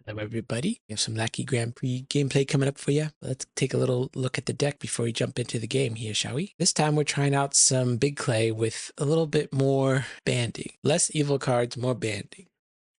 Hello, everybody. We have some Lackey Grand Prix gameplay coming up for you. Let's take a little look at the deck before we jump into the game here, shall we? This time we're trying out some big clay with a little bit more banding. Less evil cards, more banding.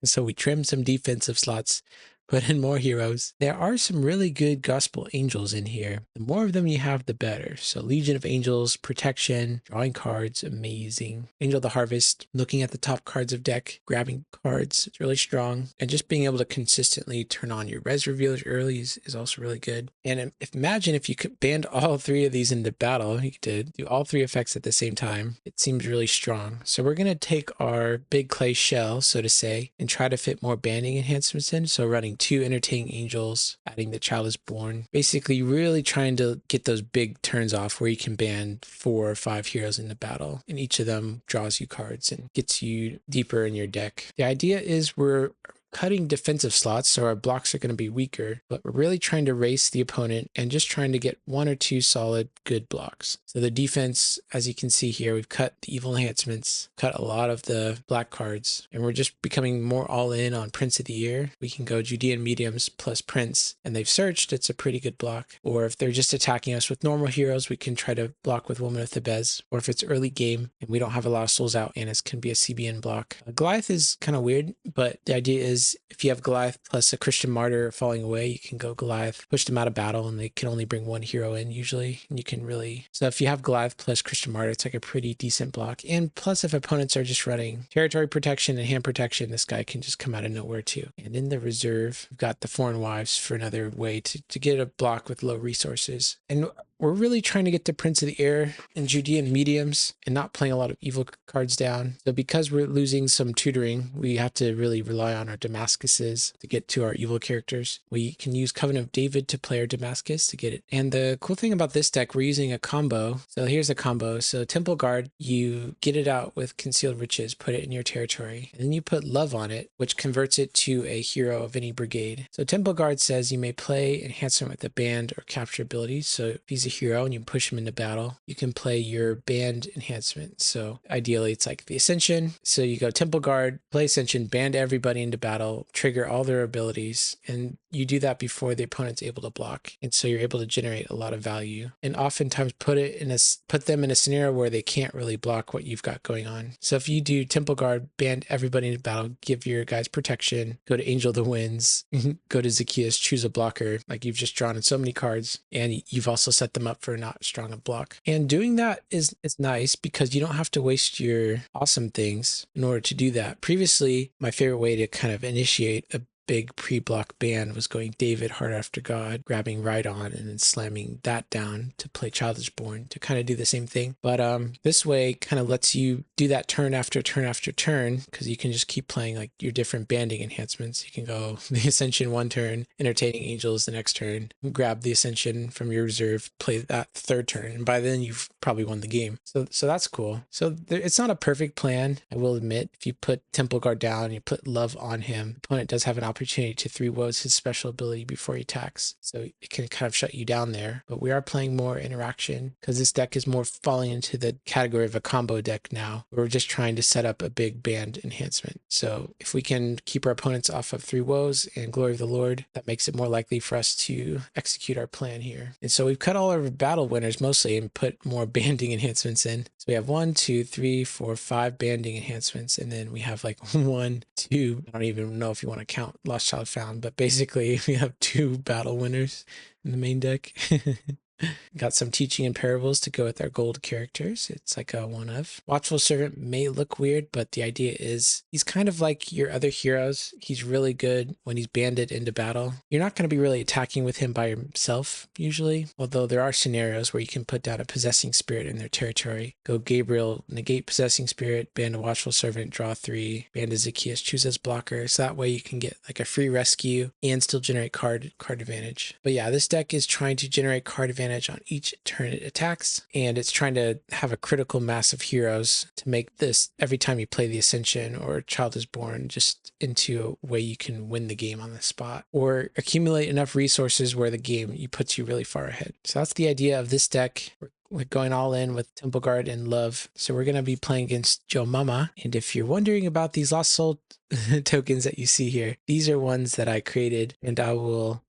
And so we trimmed some defensive slots, put in more heroes. There are some really good Gospel Angels in here. The more of them you have, the better. So Legion of Angels, Protection, drawing cards, amazing. Angel of the Harvest, looking at the top cards of deck, grabbing cards, it's really strong. And just being able to consistently turn on your res revealers early is also really good. And imagine if you could band all three of these into battle, you could do all three effects at the same time. It seems really strong. So we're going to take our big clay shell, so to say, and try to fit more banding enhancements in. So running 2 entertaining angels, adding the child is born, basically really trying to get those big turns off where you can band 4 or 5 heroes in the battle, and each of them draws you cards and gets you deeper in your deck. The idea is we're cutting defensive slots, so our blocks are going to be weaker, but we're really trying to race the opponent and just trying to get 1 or 2 solid good blocks. So the defense, as you can see here, we've cut the evil enhancements, cut a lot of the black cards, and we're just becoming more all in on Prince of the Year. We can go Judean mediums plus Prince, and they've searched, it's a pretty good block. Or if they're just attacking us with normal heroes, we can try to block with Woman of Thebes. Or if it's early game and we don't have a lot of souls out, Annis can be a CBN block. Goliath is kind of weird, but the idea is if you have Goliath plus a Christian martyr falling away, you can go Goliath, push them out of battle, and they can only bring 1 hero in usually. And you can really, so if you have Goliath plus Christian martyr, it's like a pretty decent block. And plus, if opponents are just running territory protection and hand protection, this guy can just come out of nowhere too. And in the reserve, we've got the Foreign Wives for another way to get a block with low resources. And we're really trying to get the Prince of the Air and Judean mediums and not playing a lot of evil cards down. So because we're losing some tutoring, we have to really rely on our Damascuses to get to our evil characters. We can use Covenant of David to play our Damascus to get it. And the cool thing about this deck, we're using a combo. So here's a combo. So Temple Guard, you get it out with Concealed Riches, put it in your territory, and then you put Love on it, which converts it to a hero of any brigade. So Temple Guard says you may play enhancement with the band or capture abilities. So if he's a hero and you push him into battle, you can play your band enhancement. So ideally it's like the Ascension. So you go Temple Guard, play Ascension, band everybody into battle, trigger all their abilities, and you do that before the opponent's able to block. And so you're able to generate a lot of value and oftentimes put them in a scenario where they can't really block what you've got going on. So if you do Temple Guard, band everybody into battle, give your guys protection, go to Angel of the Winds, go to Zacchaeus, choose a blocker, like you've just drawn in so many cards, and you've also set them up for not strong a block. And doing that is nice because you don't have to waste your awesome things in order to do that. Previously, my favorite way to kind of initiate a big pre-block band was going David, Heart After God, grabbing right on and then slamming that down to play Child is Born to kind of do the same thing. But this way kind of lets you do that turn after turn after turn because you can just keep playing like your different banding enhancements. You can go the Ascension 1 turn, Entertaining Angels the next turn, grab the Ascension from your reserve, play that 3rd turn, and by then you've probably won the game. So that's cool. So it's not a perfect plan, I will admit. If you put Temple Guard down, you put Love on him, the opponent does have an opportunity to 3 woes his special ability before he attacks. So it can kind of shut you down there. But we are playing more interaction because this deck is more falling into the category of a combo deck now. We're just trying to set up a big band enhancement. So if we can keep our opponents off of 3 woes and Glory of the Lord, that makes it more likely for us to execute our plan here. And so we've cut all our battle winners mostly and put more banding enhancements in. So we have 1, 2, 3, 4, 5 banding enhancements. And then we have like 1, 2, I don't even know if you want to count Lost Child Found, but basically we have 2 battle winners in the main deck. Got some teaching and parables to go with our gold characters. It's like a one of. Watchful Servant may look weird, but the idea is he's kind of like your other heroes. He's really good when he's banded into battle. You're not going to be really attacking with him by himself usually, although there are scenarios where you can put down a Possessing Spirit in their territory. Go Gabriel, negate Possessing Spirit, band a Watchful Servant, draw 3, band a Zacchaeus, choose as blocker. So that way you can get like a free rescue and still generate card advantage. But yeah, this deck is trying to generate card advantage on each turn it attacks, and it's trying to have a critical mass of heroes to make this every time you play the Ascension or Child is Born just into a way you can win the game on the spot or accumulate enough resources where the game puts you really far ahead. So that's the idea of this deck. We're going all in with Temple Guard and Love. So we're going to be playing against Joemama. And if you're wondering about these Lost Soul tokens that you see here, these are ones that I created, and I'll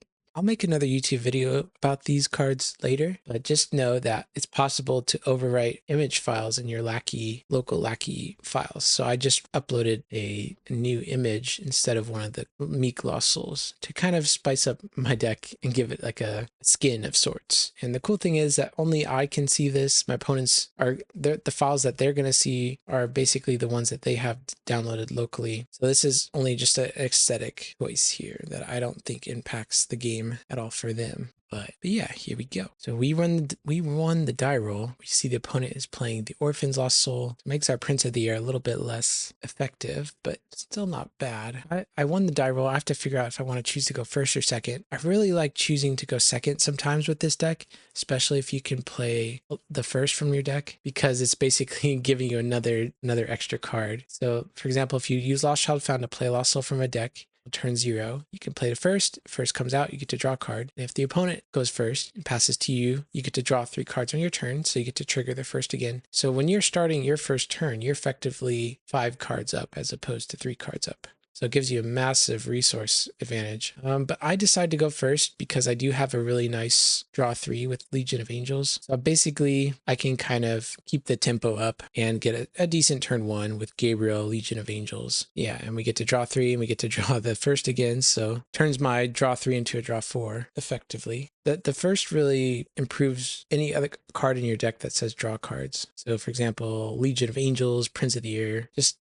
make another YouTube video about these cards later, but just know that it's possible to overwrite image files in your local Lackey files. So I just uploaded a new image instead of one of the Meek Lost Souls to kind of spice up my deck and give it like a skin of sorts. And the cool thing is that only I can see this. My opponents the files that they're going to see are basically the ones that they have downloaded locally. So this is only just an aesthetic choice here that I don't think impacts the game at all for them. But yeah, here we go. So we won the die roll. We see the opponent is playing the Orphan's Lost Soul. It makes our Prince of the Air a little bit less effective, but still not bad. I won the die roll. I have to figure out if I want to choose to go first or second. I really like choosing to go second sometimes with this deck, especially if you can play the first from your deck, because it's basically giving you another extra card. So for example, if you use Lost Child Found to play Lost Soul from a deck, turn 0, you can play the first comes out, you get to draw a card. And if the opponent goes first and passes to you, you get to draw 3 cards on your turn, so you get to trigger the first again. So when you're starting your first turn, you're effectively 5 cards up as opposed to 3 cards up. So it gives you a massive resource advantage. But I decided to go first because I do have a really nice draw 3 with Legion of Angels. So basically, I can kind of keep the tempo up and get a decent turn 1 with Gabriel, Legion of Angels. Yeah, and we get to draw 3 and we get to draw the first again. So turns my draw 3 into a draw 4 effectively. The first really improves any other card in your deck that says draw cards. So for example, Legion of Angels, Prince of the Air, just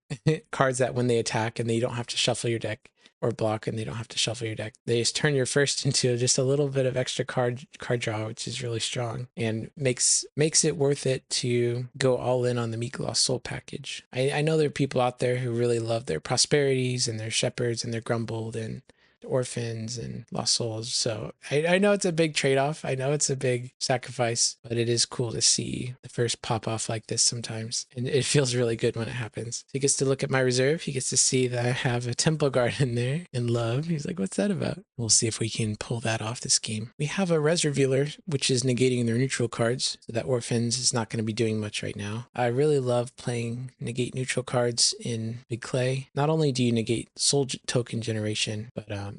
cards that when they attack and they don't have to shuffle your deck, or block and they don't have to shuffle your deck, they just turn your first into just a little bit of extra card draw, which is really strong and makes it worth it to go all in on the Meek Lost Soul package. I know there are people out there who really love their Prosperities and their Shepherds and their Grumbled and Orphans and Lost Souls. So I know it's a big trade-off. I know it's a big sacrifice, but it is cool to see the first pop off like this sometimes. And it feels really good when it happens. So he gets to look at my reserve. He gets to see that I have a Temple Guard in there in Love. He's like, what's that about? We'll see if we can pull that off this game. We have a Res Revealer, which is negating their neutral cards. So that Orphans is not going to be doing much right now. I really love playing negate neutral cards in Big Clay. Not only do you negate soul token generation, but I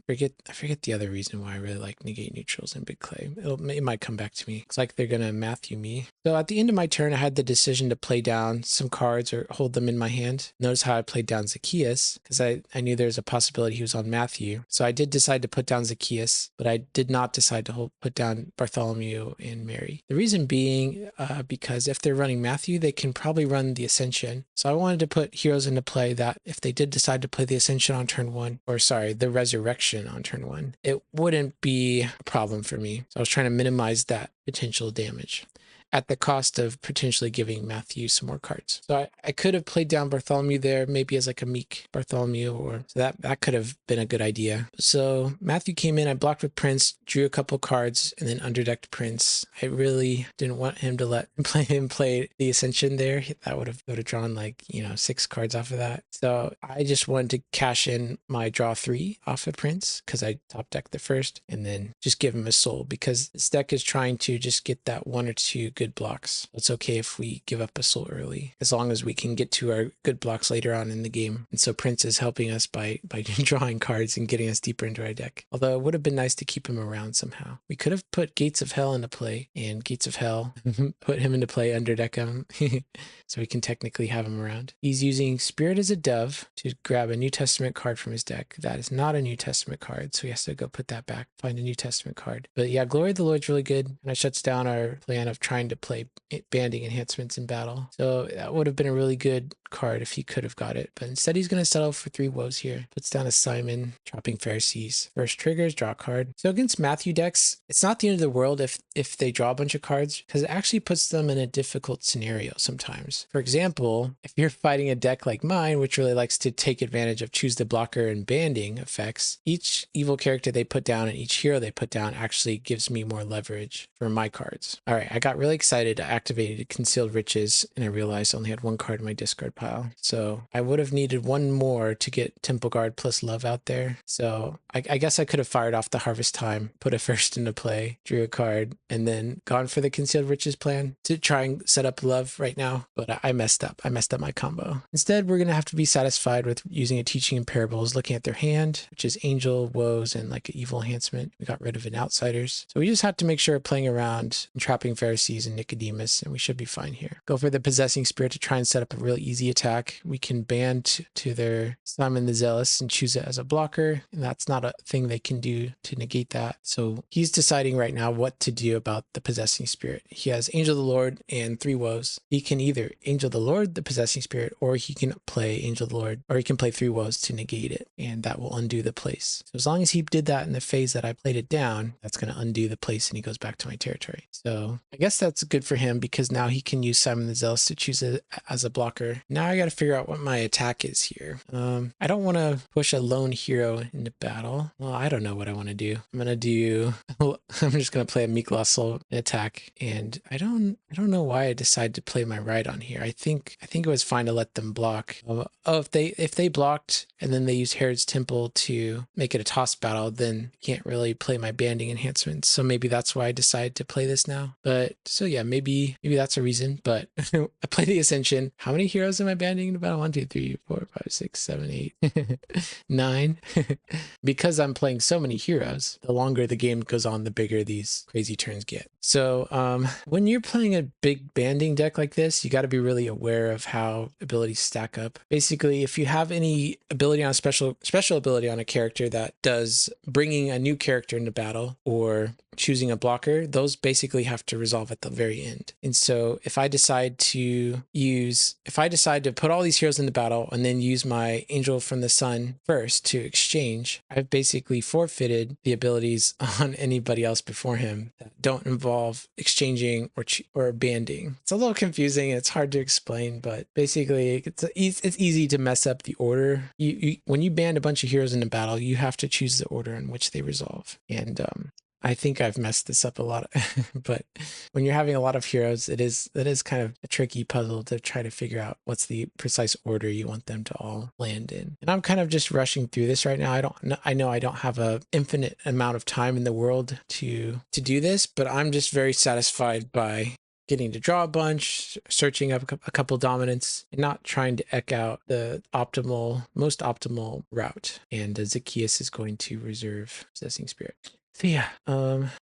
forget the other reason why I really like negate neutrals in Big Clay. It might come back to me. It's like they're gonna Matthew me. So at the end of my turn, I had the decision to play down some cards or hold them in my hand. Notice how I played down Zacchaeus because I knew there's a possibility he was on Matthew. So I did decide to put down Zacchaeus, but I did not decide to put down Bartholomew and Mary. The reason being because if they're running Matthew, they can probably run the Ascension. So I wanted to put heroes into play that if they did decide to play the Ascension on turn 1, or sorry, the Resurrection on turn 1, it wouldn't be a problem for me. So I was trying to minimize that potential damage at the cost of potentially giving Matthew some more cards. So I could have played down Bartholomew there, maybe as like a Meek Bartholomew, or so that could have been a good idea. So Matthew came in, I blocked with Prince, drew a couple cards, and then underdecked Prince. I really didn't want him to play the Ascension there. That would have drawn like, 6 cards off of that. So I just wanted to cash in my draw 3 off of Prince because I top decked the first, and then just give him a soul because this deck is trying to just get that 1 or 2 good blocks. It's okay if we give up a soul early, as long as we can get to our good blocks later on in the game. And so Prince is helping us by drawing cards and getting us deeper into our deck. Although it would have been nice to keep him around somehow. We could have put Gates of Hell into play, and Gates of Hell put him into play, underdeck him, so we can technically have him around. He's using Spirit as a Dove to grab a New Testament card from his deck. That is not a New Testament card, so he has to go put that back, find a New Testament card. But yeah, Glory of the Lord's really good, and that shuts down our plan of trying to play banding enhancements in battle. So that would have been a really good card if he could have got it, but instead he's going to settle for 3 woes here. Puts down a Simon, dropping Pharisees. First triggers, draw a card. So against Matthew decks, it's not the end of the world if they draw a bunch of cards, because it actually puts them in a difficult scenario sometimes. For example, if you're fighting a deck like mine, which really likes to take advantage of choose the blocker and banding effects, each evil character they put down and each hero they put down actually gives me more leverage for my cards. All right, I got really excited. I activated Concealed Riches and I realized I only had 1 card in my discard pile. pile. So I would have needed one more to get Temple Guard plus Love out there. So I guess I could have fired off the Harvest Time, put a first into play, drew a card, and then gone for the Concealed Riches plan to try and set up Love right now. But I messed up. I messed up my combo. Instead, we're going to have to be satisfied with using a Teaching in Parables, looking at their hand, which is Angel, Woes, and like an Evil Enhancement. We got rid of an Outsiders. So we just have to make sure we're playing around Entrapping Pharisees and Nicodemus, and we should be fine here. Go for the Possessing Spirit to try and set up a really easy attack. We can ban to their Simon the Zealous and choose it as a blocker, and that's not a thing they can do to negate that. So he's deciding right now what to do about the Possessing Spirit. He has Angel of the Lord and 3 Woes. He can either Angel of the Lord, the Possessing Spirit, or he can play Angel of the Lord, or he can play 3 Woes to negate it, and that will undo the place. So as long as he did that in the phase that I played it down, that's going to undo the place and he goes back to my territory. So I guess that's good for him because now he can use Simon the Zealous to choose it as a blocker. Now I got to figure out what my attack is here. I don't want to push a lone hero into battle. Well, I don't know what I want to do. I'm just going to play a Meek-Lost Soul attack, and I don't know why I decided to play my Rhydon here. I think it was fine to let them block. If they blocked and then they used Herod's Temple to make it a toss battle, then I can't really play my banding enhancements. So maybe that's why I decided to play this now. But so yeah, maybe that's a reason. But I play the Ascension. How many heroes am I banding in battle? 1, 2, 3, 4, 5, 6, 7, 8, 9. Because I'm playing so many heroes, the longer the game goes on, the bigger these crazy turns get. So when you're playing a big banding deck like this, you got to be really aware of how abilities stack up. Basically, if you have any ability on a special ability on a character that does bringing a new character into battle or choosing a blocker, those basically have to resolve at the very end. And so if I decide to put all these heroes in the battle and then use my Angel from the Sun first to exchange, I've basically forfeited the abilities on anybody else before him that don't involve exchanging or banding. It's a little confusing. It's hard to explain, but basically it's easy to mess up the order. When you band a bunch of heroes in a battle, you have to choose the order in which they resolve. And I think I've messed this up a lot, but when you're having a lot of heroes, it is kind of a tricky puzzle to try to figure out what's the precise order you want them to all land in. And I'm kind of just rushing through this right now. I know I don't have an infinite amount of time in the world to do this, but I'm just very satisfied by getting to draw a bunch, searching up a couple dominants, and not trying to eke out the most optimal route. And Zacchaeus is going to reserve Possessing Spirit. So yeah,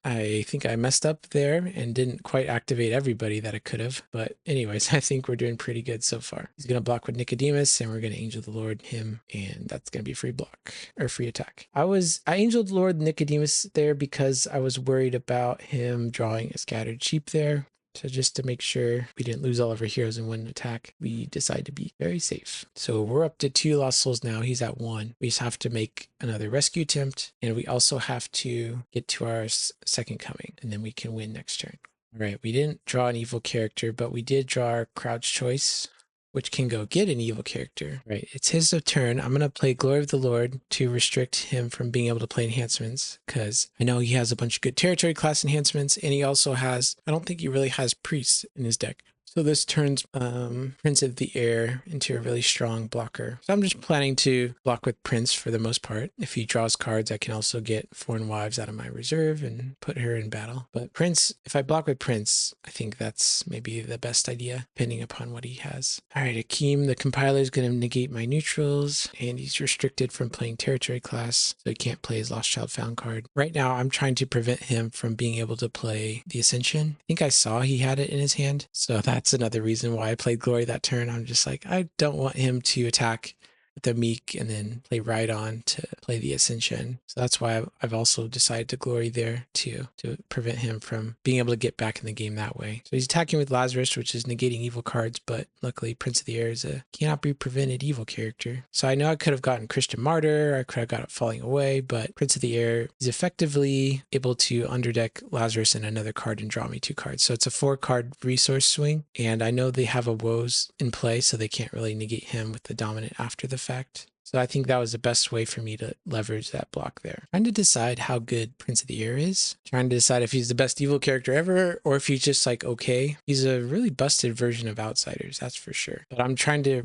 I think I messed up there and didn't quite activate everybody that I could have. But anyways, I think we're doing pretty good so far. He's going to block with Nicodemus, and we're going to Angel the Lord him, and that's going to be free block or free attack. I Angeled Lord Nicodemus there because I was worried about him drawing a Scattered Sheep there. So just to make sure we didn't lose all of our heroes in one attack, we decided to be very safe. So we're up to 2 lost souls now. He's at 1. We just have to make another rescue attempt, and we also have to get to our second coming, and then we can win next turn. All right, we didn't draw an evil character, but we did draw our Crowd's Choice, which can go get an evil character. Right, it's his turn. I'm going to play Glory of the Lord to restrict him from being able to play enhancements, because I know he has a bunch of good territory class enhancements, and he also has, I don't think he really has priests in his deck. So this turns Prince of the Air into a really strong blocker. So I'm just planning to block with Prince for the most part. If he draws cards, I can also get Foreign Wives out of my reserve and put her in battle. But Prince, if I block with Prince, I think that's maybe the best idea, depending upon what he has. All right, Akeem, the compiler, is going to negate my neutrals, and he's restricted from playing territory class, so he can't play his Lost Child Found card. Right now, I'm trying to prevent him from being able to play the Ascension. I think I saw he had it in his hand, so that's another reason why I played Glory that turn. I'm just like, I don't want him to attack with the Meek and then play Rhydon to play the Ascension. So that's why I've also decided to Glory there too, to prevent him from being able to get back in the game that way. So he's attacking with Lazarus, which is negating evil cards, but luckily Prince of the Air is a cannot be prevented evil character. So I know I could have gotten Christian Martyr, I could have got it Falling Away, but Prince of the Air is effectively able to underdeck Lazarus and another card and draw me 2 cards. So it's a 4-card resource swing, and I know they have a Woes in play, so they can't really negate him with the dominant after the fact. So I think that was the best way for me to leverage that block there. Trying to decide how good Prince of the Air is. Trying to decide if he's the best evil character ever or if he's just like okay. He's a really busted version of Outsiders, that's for sure. But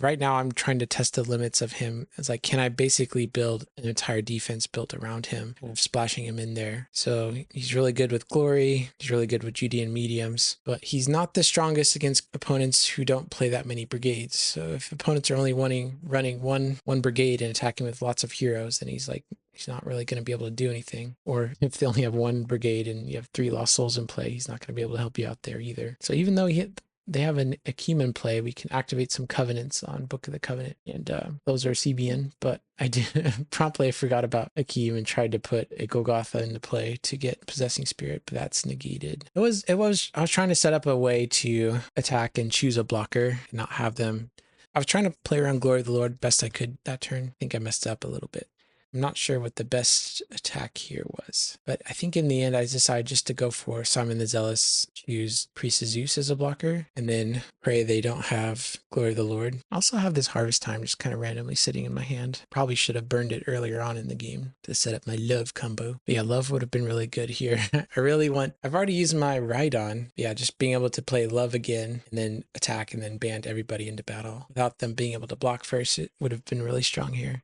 right now I'm trying to test the limits of him. It's like, can I basically build an entire defense built around him, kind of splashing him in there. So he's really good with Glory. He's really good with Judean mediums, but he's not the strongest against opponents who don't play that many brigades. So if opponents are only running one brigade and attacking with lots of heroes, then he's not really going to be able to do anything. Or if they only have one brigade and you have 3 lost souls in play, he's not going to be able to help you out there either. So even though they have an Akeem in play, we can activate some covenants on Book of the Covenant, and those are CBN, but I forgot about Akeem and tried to put a Golgotha into play to get Possessing Spirit, but that's negated. I was trying to set up a way to attack and choose a blocker and not have them. I was trying to play around Glory of the Lord best I could that turn. I think I messed up a little bit. I'm not sure what the best attack here was, but I think in the end I decided just to go for Simon the Zealous, choose Priest of Zeus as a blocker, and then pray they don't have Glory of the Lord. I also have this Harvest Time just kind of randomly sitting in my hand. Probably should have burned it earlier on in the game to set up my Love combo. But yeah, Love would have been really good here. I've already used my Rhydon. Yeah, just being able to play Love again and then attack and then band everybody into battle without them being able to block first, it would have been really strong here.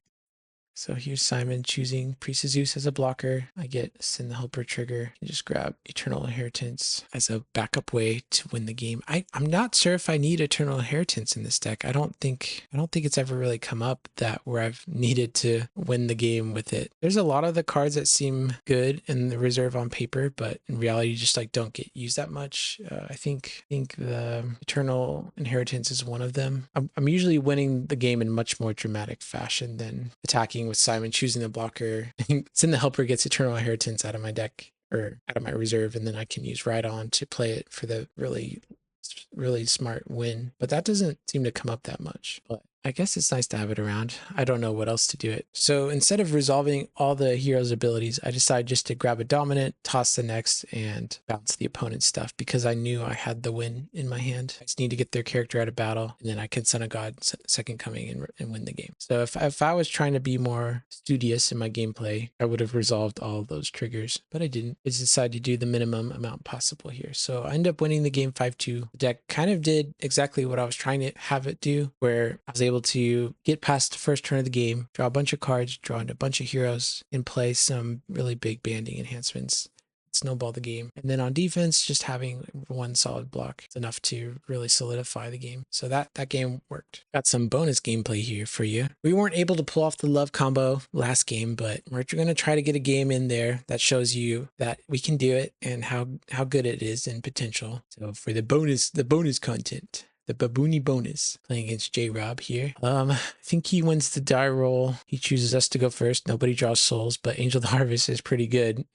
So here's Simon choosing Priest of Zeus as a blocker. I get Send the Helper trigger and just grab Eternal Inheritance as a backup way to win the game. I'm not sure if I need Eternal Inheritance in this deck. I don't think it's ever really come up that where I've needed to win the game with it. There's a lot of the cards that seem good in the reserve on paper, but in reality you just like don't get used that much. I think the Eternal Inheritance is one of them. I'm usually winning the game in much more dramatic fashion than attacking with Simon choosing the blocker. Send the Helper gets Eternal Inheritance out of my deck or out of my reserve, and then I can use Rhydon to play it for the really smart win. But that doesn't seem to come up that much. But I guess it's nice to have it around. I don't know what else to do it. So instead of resolving all the hero's abilities, I decided just to grab a dominant, toss the next, and bounce the opponent's stuff because I knew I had the win in my hand. I just need to get their character out of battle, and then I can Son of God Second Coming and win the game. So if I was trying to be more studious in my gameplay, I would have resolved all of those triggers, but I didn't. I just decided to do the minimum amount possible here. So I ended up winning the game 5-2. The deck kind of did exactly what I was trying to have it do, where I was able to get past the first turn of the game, draw a bunch of cards, draw in a bunch of heroes, and play some really big banding enhancements, snowball the game. And then on defense, just having one solid block is enough to really solidify the game. So that game worked. Got some bonus gameplay here for you. We weren't able to pull off the Love combo last game, but we're going to try to get a game in there that shows you that we can do it and how good it is in potential. So for the bonus content, the Babooni bonus, playing against J-Rob here. I think he wins the die roll. He chooses us to go first. Nobody draws souls, but Angel of the Harvest is pretty good.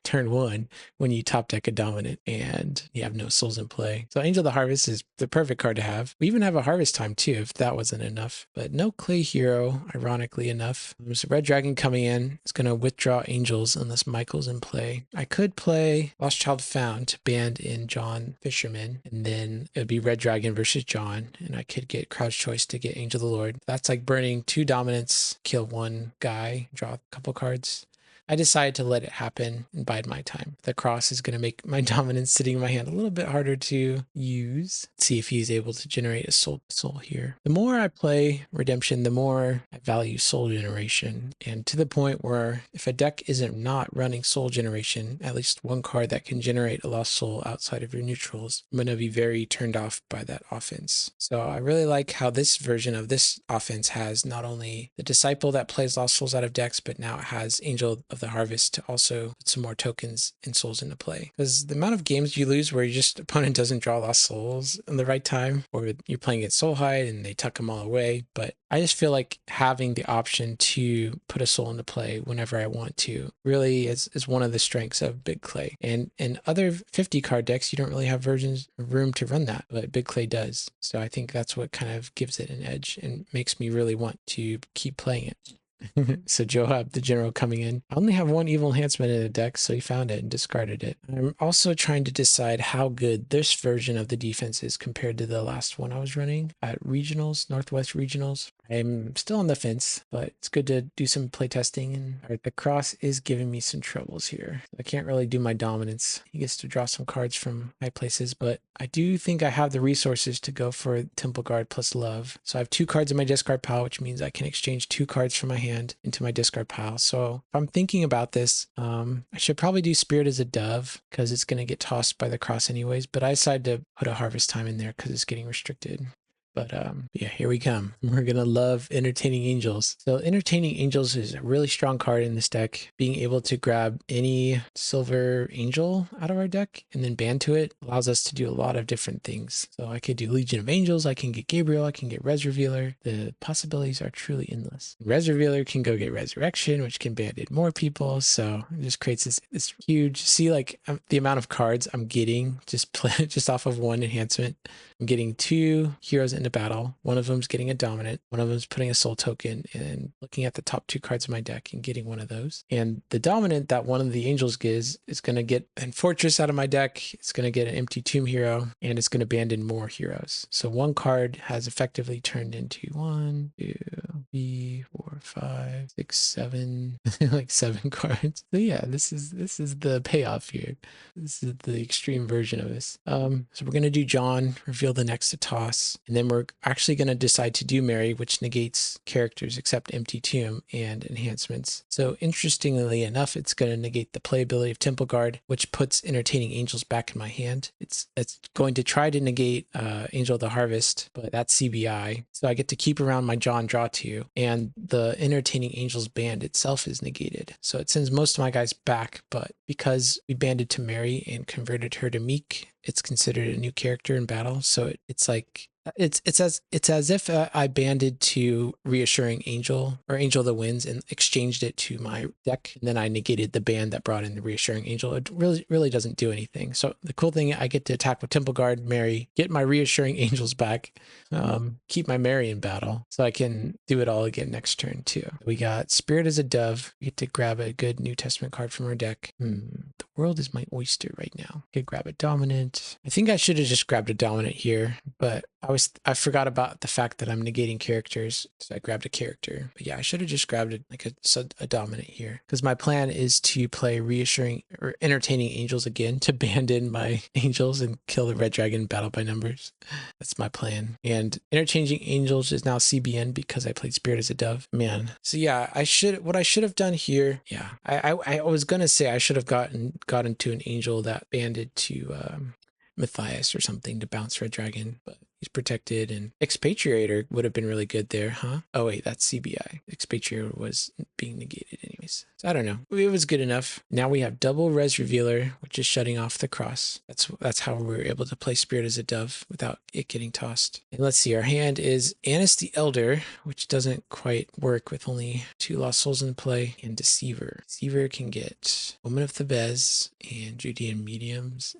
Turn 1 when you top deck a dominant and you have no souls in play. So Angel of the Harvest is the perfect card to have. We even have a Harvest Time too, if that wasn't enough. But no Clay Hero, ironically enough. There's a Red Dragon coming in. It's going to withdraw Angels unless Michael's in play. I could play Lost Child Found to band in John Fisherman, and then it would be Red Dragon versus John, and I could get Crowd's Choice to get Angel of the Lord. That's like burning 2 dominants, kill 1 guy, draw a couple cards. I decided to let it happen and bide my time. The cross is going to make my dominance sitting in my hand a little bit harder to use. Let's see if he's able to generate a soul here. The more I play Redemption, the more I value soul generation, and to the point where if a deck isn't not running soul generation, at least one card that can generate a lost soul outside of your neutrals, I'm going to be very turned off by that offense. So I really like how this version of this offense has not only the Disciple that plays lost souls out of decks, but now it has Angel of the Harvest to also put some more tokens and souls into play. Because the amount of games you lose where your just opponent doesn't draw lost souls in the right time, or you're playing at Soulhide and they tuck them all away. But I just feel like having the option to put a soul into play whenever I want to really is one of the strengths of Big Clay. And in other 50 card decks, you don't really have room to run that, but Big Clay does. So I think that's what kind of gives it an edge and makes me really want to keep playing it. So Joab, the general, coming in. I only have 1 evil enhancement in the deck, so he found it and discarded it. I'm also trying to decide how good this version of the defense is compared to the last one I was running at regionals, Northwest regionals. I'm still on the fence, but it's good to do some playtesting. And all right, the cross is giving me some troubles here. I can't really do my dominance. He gets to draw some cards from high places, but I do think I have the resources to go for Temple Guard plus Love. So I have 2 cards in my discard pile, which means I can exchange 2 cards from my hand into my discard pile. So if I'm thinking about this, I should probably do Spirit as a Dove because it's going to get tossed by the cross anyways, but I decided to put a Harvest Time in there because it's getting restricted. But yeah, here we come. We're going to love Entertaining Angels. So Entertaining Angels is a really strong card in this deck. Being able to grab any silver angel out of our deck and then band to it allows us to do a lot of different things. So I could do Legion of Angels, I can get Gabriel, I can get Res Revealer. The possibilities are truly endless. Res Revealer can go get Resurrection, which can band in more people. So it just creates this huge, see like the amount of cards I'm getting just off of one enhancement. I'm getting 2 heroes into battle. One of them's getting a dominant. One of them's putting a soul token and looking at the top 2 cards of my deck and getting one of those. And the dominant that one of the angels gives is going to get a fortress out of my deck. It's going to get an empty tomb hero and it's going to band in more heroes. So one card has effectively turned into 1, 2, 3, 4, 5, 6, 7, like 7 cards. So yeah, this is the payoff here. This is the extreme version of this. So we're going to do John, reveal the next to toss, and then we're actually going to decide to do Mary, which negates characters except Empty Tomb and enhancements. So interestingly enough, it's going to negate the playability of Temple Guard, which puts Entertaining Angels back in my hand. It's going to try to negate Angel of the Harvest, but that's CBI. So I get to keep around my John draw 2, and the Entertaining Angels band itself is negated. So it sends most of my guys back, but because we banded to Mary and converted her to Meek, it's considered a new character in battle. So it's like it's as if I banded to Reassuring Angel or Angel that Wins and exchanged it to my deck, and then I negated the band that brought in the Reassuring Angel. It really doesn't do anything. So the cool thing, I get to attack with Temple Guard, Mary, get my Reassuring Angels back, keep my Mary in battle, so I can do it all again next turn too. We got Spirit as a Dove. We get to grab a good New Testament card from our deck. The world is my oyster right now. Could grab a dominant. I think I should have just grabbed a dominant here, but I forgot about the fact that I'm negating characters, so I grabbed a character. But yeah, I should have just grabbed a dominant here, because my plan is to play Reassuring or Entertaining Angels again to band in my angels and kill the red dragon battle by numbers. That's my plan. And Interchanging Angels is now CBN because I played Spirit as a Dove. Man. So yeah, what I should have done here. Yeah, I was gonna say I should have gotten to an angel that banded to Matthias or something to bounce red dragon, but he's protected, and Expatriator would have been really good there, huh? Oh wait, that's CBI. Expatriator was being negated anyways. So I don't know. It was good enough. Now we have double Res Revealer, which is shutting off the cross. That's how we were able to play Spirit as a Dove without it getting tossed. And let's see, our hand is Annis the Elder, which doesn't quite work with only 2 Lost Souls in play, and Deceiver. Deceiver can get Woman of Thebes and Judean Mediums.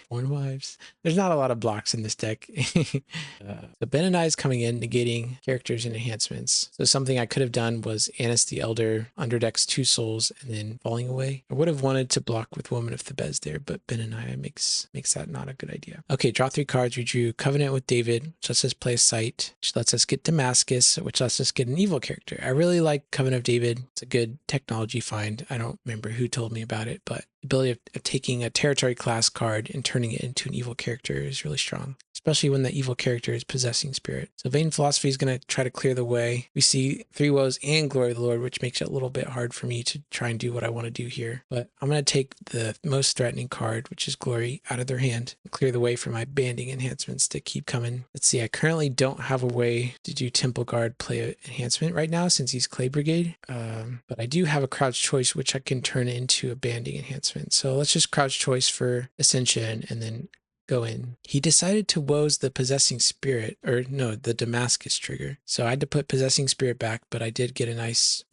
Born Wives. There's not a lot of blocks in this deck. So Ben and I is coming in, negating characters and enhancements. So something I could have done was Annis the Elder underdecks 2 souls and then falling away. I would have wanted to block with Woman of Thebes there, but Ben and I makes that not a good idea. Okay, draw 3 cards. We drew Covenant with David, which lets us play a Sight, which lets us get Damascus, which lets us get an evil character. I really like Covenant of David. It's a good technology find. I don't remember who told me about it, but the ability of taking a territory class card and turning it into an evil character is really strong, especially when the evil character is possessing spirit. So Vain Philosophy is going to try to clear the way. We see 3 Woes and Glory of the Lord, which makes it a little bit hard for me to try and do what I want to do here. But I'm going to take the most threatening card, which is Glory, out of their hand and clear the way for my banding enhancements to keep coming. Let's see, I currently don't have a way to do Temple Guard play enhancement right now since he's Clay Brigade. But I do have a Crouch Choice, which I can turn into a banding enhancement. So let's just Crouch Choice for Ascension and then go in. He decided to woes the Possessing Spirit, or no, the Damascus trigger. So I had to put Possessing Spirit back, but I did get a nice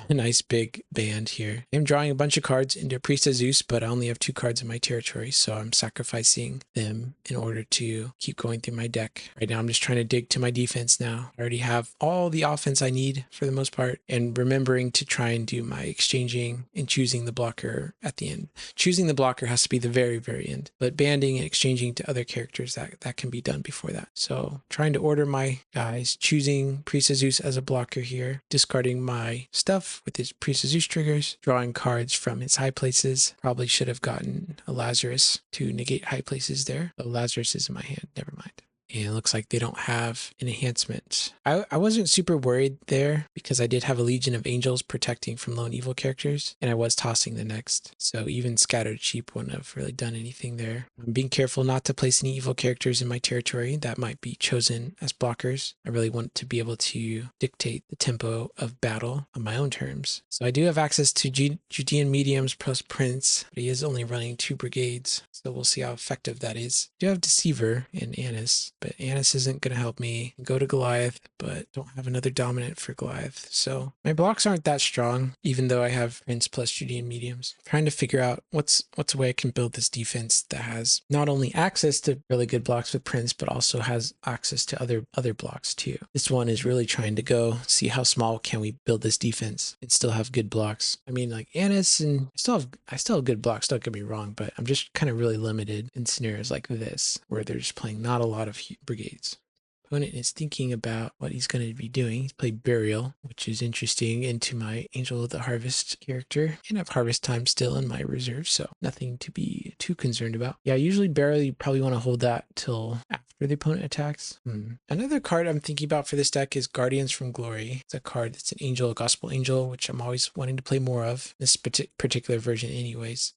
a nice big band here. I'm drawing a bunch of cards into Priest of Zeus, but I only have 2 cards in my territory, so I'm sacrificing them in order to keep going through my deck. Right now I'm just trying to dig to my defense now. I already have all the offense I need for the most part, and remembering to try and do my exchanging and choosing the blocker at the end. Choosing the blocker has to be the very, very end, but banding banding and exchanging to other characters, that can be done before that. So trying to order my guys, choosing Priest of Zeus as a blocker here, discarding my stuff with his Priest of Zeus triggers, drawing cards from his high places. Probably should have gotten a Lazarus to negate high places there. Oh, Lazarus is in my hand, never mind. And it looks like they don't have an enhancement. I wasn't super worried there because I did have a Legion of Angels protecting from lone evil characters, and I was tossing the next. So even Scattered Sheep wouldn't have really done anything there. I'm being careful not to place any evil characters in my territory that might be chosen as blockers. I really want to be able to dictate the tempo of battle on my own terms. So I do have access to Judean Mediums plus Prince, but he is only running 2 brigades. So we'll see how effective that is. I do have Deceiver and Annis, but Annis isn't going to help me. Go to Goliath, but don't have another dominant for Goliath. So my blocks aren't that strong, even though I have Prince plus Judean Mediums. I'm trying to figure out what's a way I can build this defense that has not only access to really good blocks with Prince, but also has access to other blocks too. This one is really trying to go see how small can we build this defense and still have good blocks. I mean, like Annis, and I still have good blocks, don't get me wrong, but I'm just kind of really limited in scenarios like this where they're just playing not a lot of brigades. Opponent is thinking about what he's going to be doing. He's played Burial, which is interesting, into my Angel of the Harvest character. And I have Harvest Time still in my reserve, so nothing to be too concerned about. Yeah, usually Burial, you probably want to hold that till after the opponent attacks. Another card I'm thinking about for this deck is Guardians from Glory. It's a card that's an angel, a gospel angel, which I'm always wanting to play more of. This particular version anyways.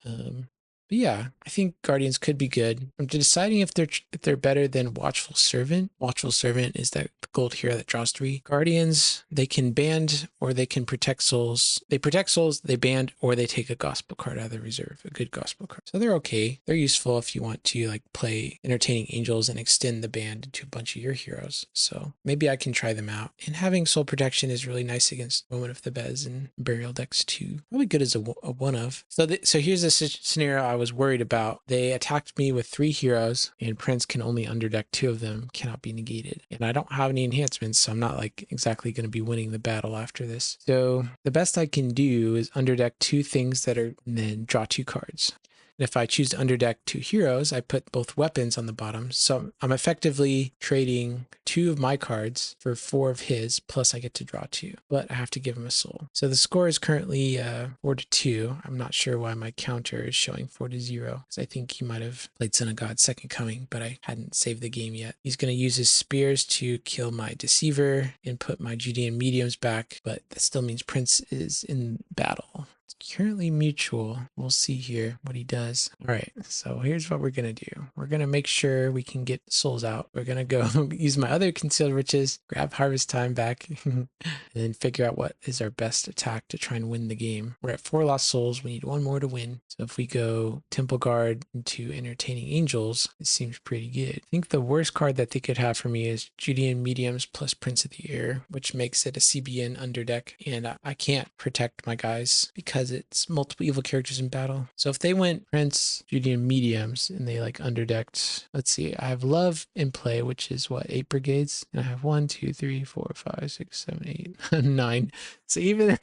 But yeah, I think Guardians could be good. I'm deciding if they're better than Watchful Servant. Watchful Servant is that gold hero that draws 3. Guardians, they can band or they can protect souls. They protect souls, they band, or they take a gospel card out of the reserve, a good gospel card. So they're okay. They're useful if you want to like play Entertaining Angels and extend the band into a bunch of your heroes. So maybe I can try them out. And having soul protection is really nice against Moment of Thebes and Burial decks too. Probably good as a one of. So here's a scenario I was worried about. They attacked me with 3 heroes, and Prince can only underdeck 2 of them, cannot be negated. And I don't have any enhancements, so I'm not like exactly going to be winning the battle after this. So the best I can do is underdeck 2 things that are, and then draw 2 cards. And if I choose to underdeck 2 heroes, I put both weapons on the bottom. So I'm effectively trading 2 of my cards for 4 of his, plus I get to draw 2. But I have to give him a soul. So the score is currently 4-2. I'm not sure why my counter is showing 4-0, because I think he might have played Son of God's Second Coming, but I hadn't saved the game yet. He's going to use his spears to kill my Deceiver and put my Judean Mediums back, but that still means Prince is in battle. Currently mutual. We'll see here what he does. All right, so here's what we're gonna do. We're gonna make sure we can get souls out. We're gonna go use my other concealed riches, grab Harvest Time back, and then figure out what is our best attack to try and win the game. We're at 4 lost souls. We need 1 more to win. So if we go Temple Guard into Entertaining Angels, it seems pretty good. I think the worst card that they could have for me is Judean Mediums plus Prince of the Air, which makes it a CBN underdeck, and I can't protect my guys because it's multiple evil characters in battle. So if they went Prince, Judean Mediums, and they like underdecked, let's see, I have Love in play, which is what, 8 brigades, and I have 1, 2, 3, 4, 5, 6, 7, 8, 9. So even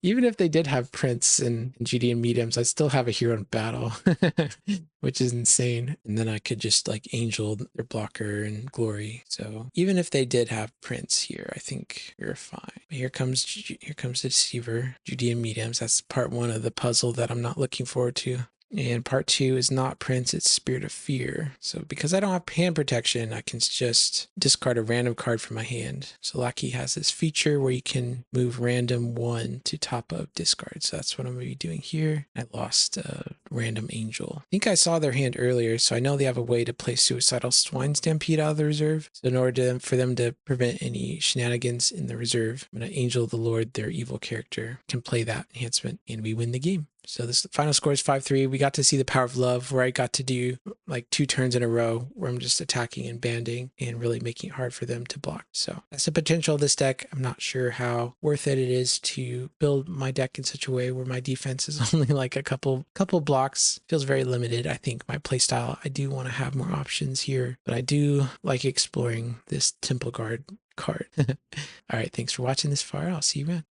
if they did have Prince and Judean Mediums, I still have a hero in battle, which is insane. And then I could just like Angel their blocker and Glory. So even if they did have Prince here, I think we're fine. But here comes the Deceiver, Judean Mediums. That's part 1 of the puzzle that I'm not looking forward to. And part 2 is not Prince, it's Spirit of Fear. So because I don't have hand protection, I can just discard a random card from my hand. So Lackey has this feature where you can move random 1 to top of discard. So that's what I'm going to be doing here. I lost a random angel. I think I saw their hand earlier, so I know they have a way to play Suicidal Swine Stampede out of the reserve. So in order for them to prevent any shenanigans in the reserve, I'm going to Angel the Lord, their evil character, can play that enhancement, and we win the game. So this final score is 5-3. We got to see the power of love, where I got to do like 2 turns in a row where I'm just attacking and banding and really making it hard for them to block. So that's the potential of this deck. I'm not sure how worth it is to build my deck in such a way where my defense is only like a couple blocks. Feels very limited. I think my playstyle, I do want to have more options here, but I do like exploring this Temple Guard card. All right, thanks for watching this far. I'll see you around.